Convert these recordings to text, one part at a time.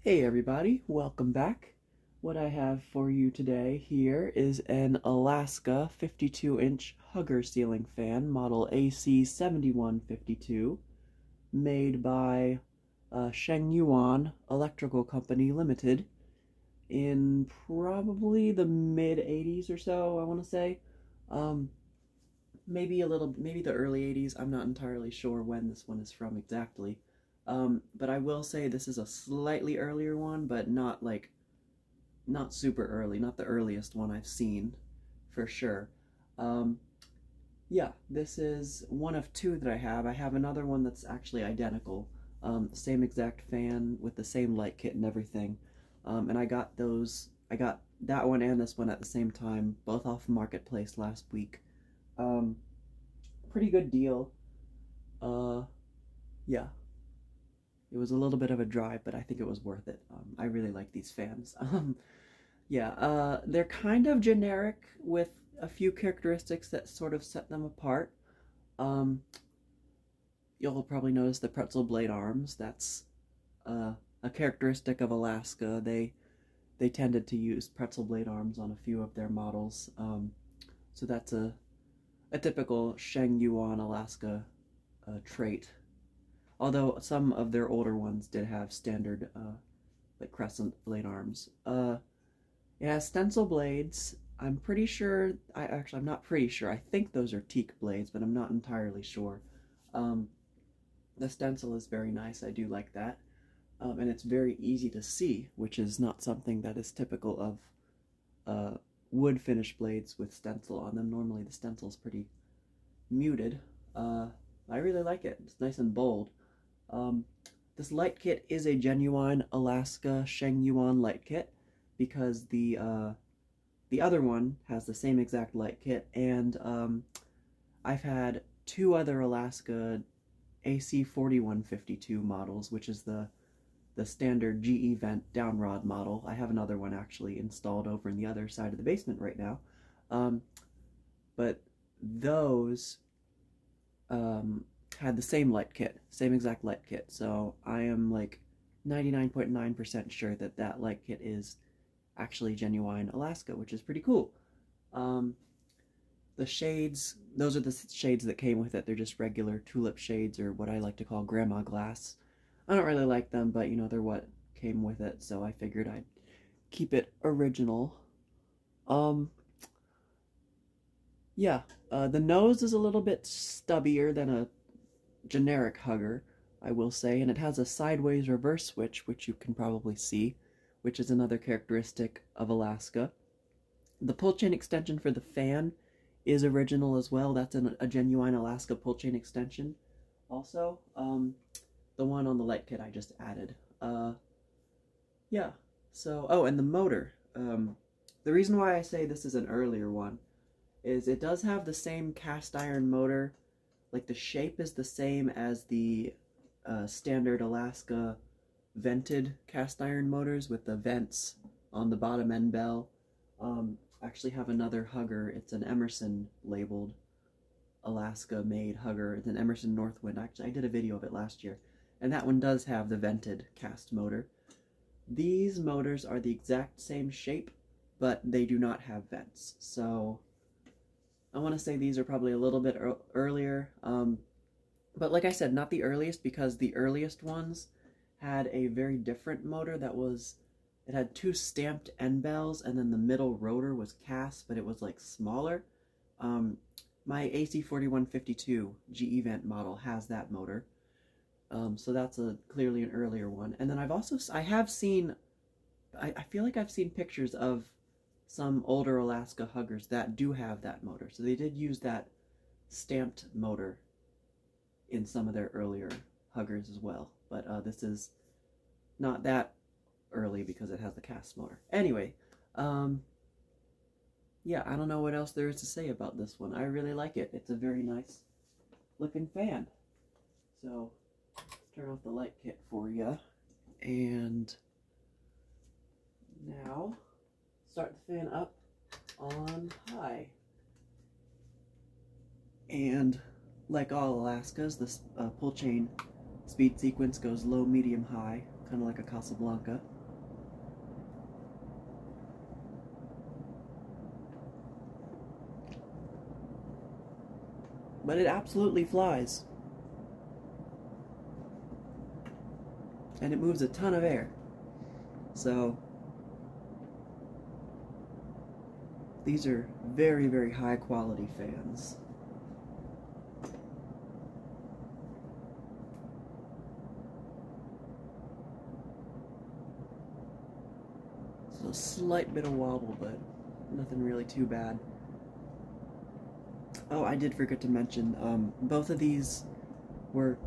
Hey everybody, welcome back. What I have for you today here is an Alaska 52-inch Hugger ceiling fan, model AC7152, made by Shengyuan Electrical Company Limited in probably the mid-80s or so, I want to say. Um, maybe the early 80s. I'm not entirely sure when this one is from exactly. But I will say this is a slightly earlier one, but not super early, not the earliest one I've seen, for sure. Um, yeah, this is one of two that I have. I have another one that's actually identical, same exact fan with the same light kit and everything. And I got that one and this one at the same time, both off Marketplace last week. Um, Pretty good deal. Uh, yeah, it was a little bit of a drive, but I think it was worth it. I really like these fans. Yeah, they're kind of generic with a few characteristics that sort of set them apart. Um, you'll probably notice the pretzel blade arms. That's a characteristic of Alaska. They tended to use pretzel blade arms on a few of their models. So that's a typical Shengyuan Alaska trait. Although some of their older ones did have standard like crescent blade arms. It has stencil blades. I'm pretty sure, I'm not pretty sure. I think those are teak blades, but I'm not entirely sure. Um, the stencil is very nice. I do like that. And it's very easy to see, which is not something that is typical of wood finish blades with stencil on them. Normally the stencil is pretty muted. I really like it. It's nice and bold. This light kit is a genuine Alaska Shengyuan light kit because the other one has the same exact light kit, and I've had two other Alaska AC4152 models, which is the standard GE vent downrod model. I have another one actually installed over in the other side of the basement right now. But those had the same light kit, same exact light kit. So I am like 99.9% sure that that light kit is actually genuine Alaska, which is pretty cool. The shades, those are the shades that came with it. They're just regular tulip shades, or what I like to call grandma glass. I don't really like them, but you know, they're what came with it, so I figured I'd keep it original. Yeah, the nose is a little bit stubbier than a generic Hugger, I will say, and it has a sideways reverse switch, which you can probably see, which is another characteristic of Alaska. The pull chain extension for the fan is original as well. That's a genuine Alaska pull chain extension. Also, the one on the light kit I just added. Yeah, so, oh, and the motor. The reason why I say this is an earlier one is it does have the same cast iron motor. Like, the shape is the same as the standard Alaska vented cast iron motors with the vents on the bottom end bell. I actually have another Hugger. It's an Emerson labeled Alaska made Hugger. It's an Emerson Northwind. Actually, I did a video of it last year, and that one does have the vented cast motor. These motors are the exact same shape, but they do not have vents. So I want to say these are probably a little bit earlier. But like I said, not the earliest, because the earliest ones had a very different motor that was, it had two stamped end bells, and then the middle rotor was cast, but it was like smaller. My AC4152 GE vent model has that motor. So that's clearly an earlier one. And then I have seen, I feel like I've seen pictures of some older Alaska Huggers that do have that motor. So they did use that stamped motor in some of their earlier Huggers as well. But this is not that early because it has the cast motor. Anyway, yeah, I don't know what else there is to say about this one. I really like it. It's a very nice looking fan. So, turn off the light kit for you. And now, start the fan up on high. And like all Alaskas, this pull chain Speed sequence goes low, medium, high, kind of like a Casablanca. But it absolutely flies. And it moves a ton of air. So these are very, very high quality fans. So a slight bit of wobble, but nothing really too bad. Oh, I did forget to mention, both of these were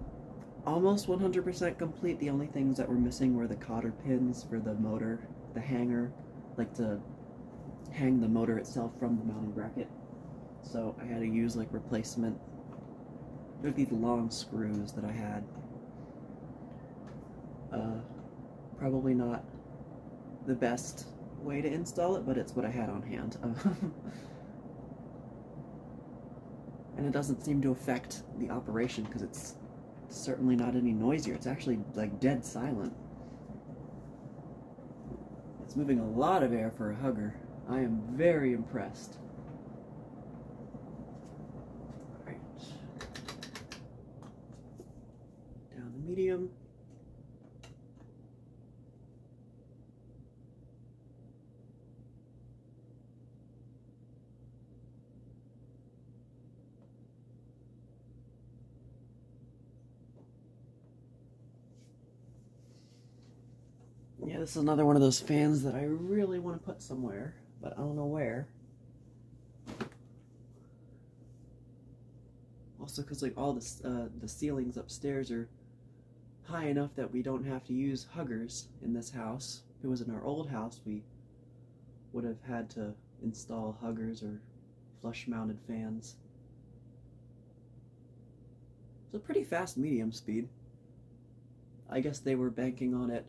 almost 100% complete. The only things that were missing were the cotter pins for the motor, the hanger, like to hang the motor itself from the mounting bracket. So I had to use like replacement, there'd be the long screws that I had. Probably not the best way to install it, but it's what I had on hand. And it doesn't seem to affect the operation because it's certainly not any noisier. It's actually like dead silent. It's moving a lot of air for a hugger. I am very impressed. Alright. Down to medium. Yeah, this is another one of those fans that I really want to put somewhere, but I don't know where. Also, because like all the ceilings upstairs are high enough that we don't have to use huggers in this house. If it was in our old house, we would have had to install huggers or flush-mounted fans. It's a pretty fast medium speed. I guess they were banking on it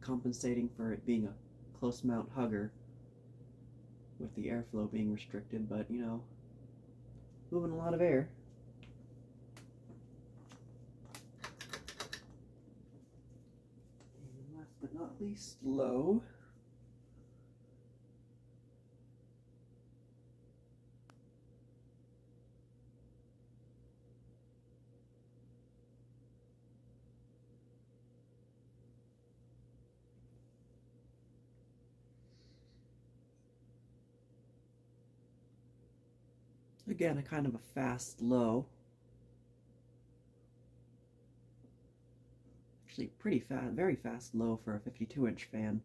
compensating for it being a close mount hugger with the airflow being restricted, but you know, moving a lot of air. And last but not least, low. Again, a kind of a fast low. Actually, pretty fast, very fast low for a 52-inch fan.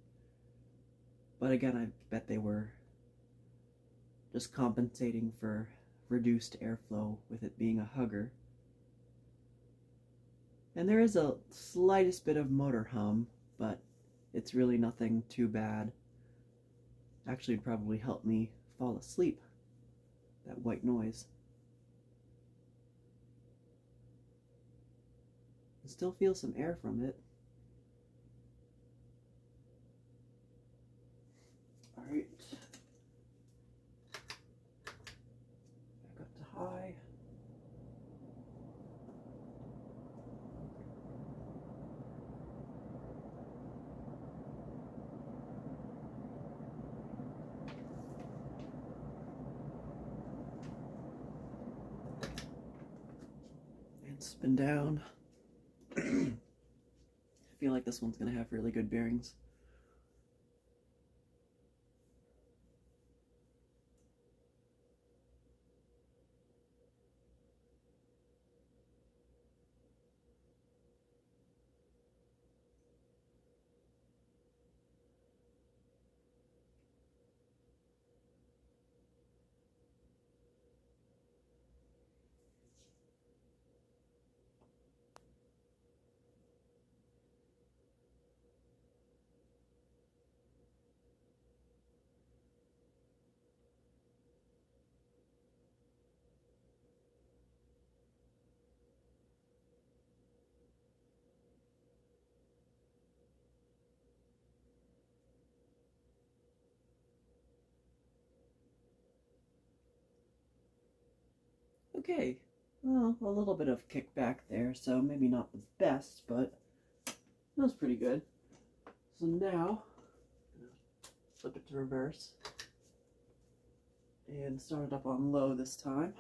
But again, I bet they were just compensating for reduced airflow with it being a hugger. And there is a slightest bit of motor hum, but it's really nothing too bad. Actually, it'd probably help me fall asleep, that white noise. I still feel some air from it. Alright. Back up to high. And spin down. I feel like this one's going to have really good bearings. Okay, well, a little bit of kickback there, so maybe not the best, but that was pretty good. So now, flip it to reverse, and start it up on low this time.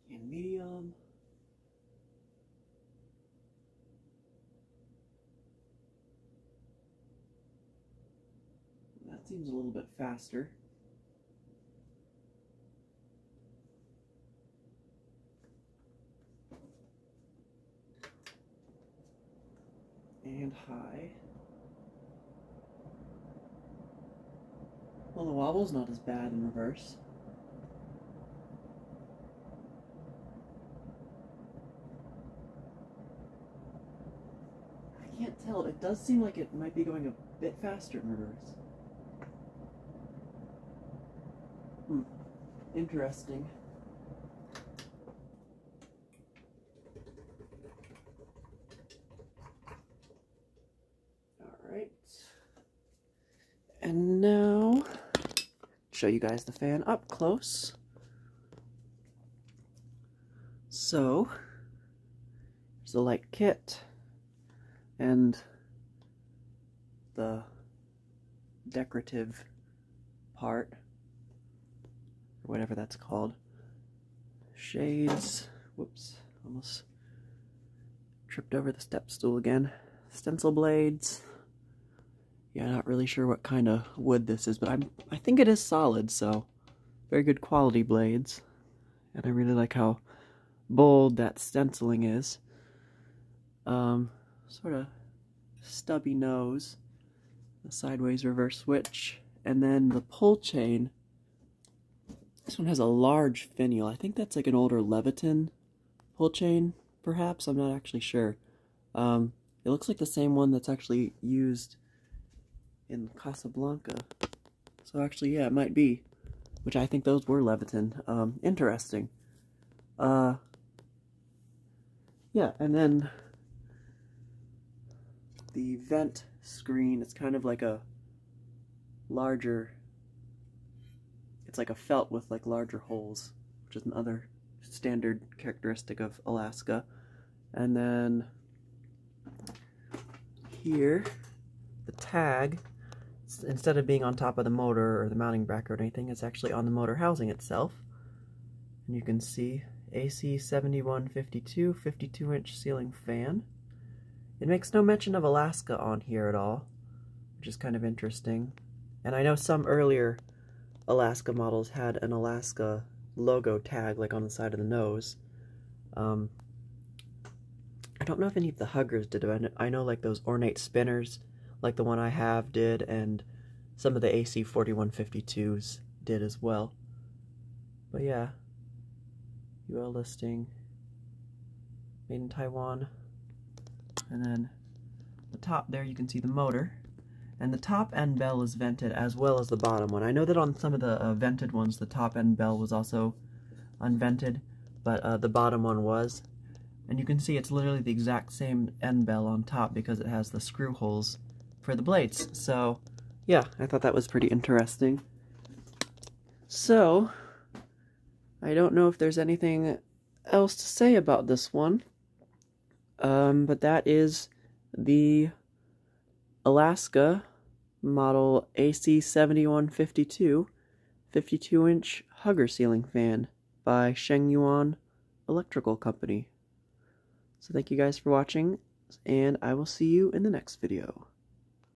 And medium. That seems a little bit faster. And high. Well, the wobble's not as bad in reverse. I can't tell. It does seem like it might be going a bit faster in reverse. Interesting. Alright. And now, show you guys the fan up close. So, there's the light kit and the decorative part, or whatever that's called. Shades. Whoops, almost tripped over the step stool again. Stencil blades. Yeah, not really sure what kind of wood this is, but I think it is solid, so very good quality blades. And I really like how bold that stenciling is. Sort of stubby nose, the sideways reverse switch, and then the pull chain. This one has a large finial. I think that's like an older Leviton pull chain, perhaps. I'm not actually sure. It looks like the same one that's actually used in Casablanca. So actually, yeah, it might be. Which I think those were Leviton. Interesting. Yeah, and then the vent screen, it's kind of like a larger, it's like a felt with like larger holes, which is another standard characteristic of Alaska. And then here, the tag, instead of being on top of the motor or the mounting bracket or anything, it's actually on the motor housing itself. And you can see AC 7152 52-inch ceiling fan. It makes no mention of Alaska on here at all, which is kind of interesting. And I know some earlier Alaska models had an Alaska logo tag like on the side of the nose. I don't know if any of the Huggers did it. I know like those ornate spinners, like the one I have, did, and some of the AC 4152s did as well. But yeah, UL listing, made in Taiwan. And then the top there, you can see the motor. And the top end bell is vented as well as the bottom one. I know that on some of the vented ones, the top end bell was also unvented, but the bottom one was. And you can see it's literally the exact same end bell on top because it has the screw holes for the blades. So, yeah, I thought that was pretty interesting. So, I don't know if there's anything else to say about this one. But that is the Alaska model AC7152 52-inch Hugger ceiling fan by Shengyuan Electrical Company. So thank you guys for watching, and I will see you in the next video.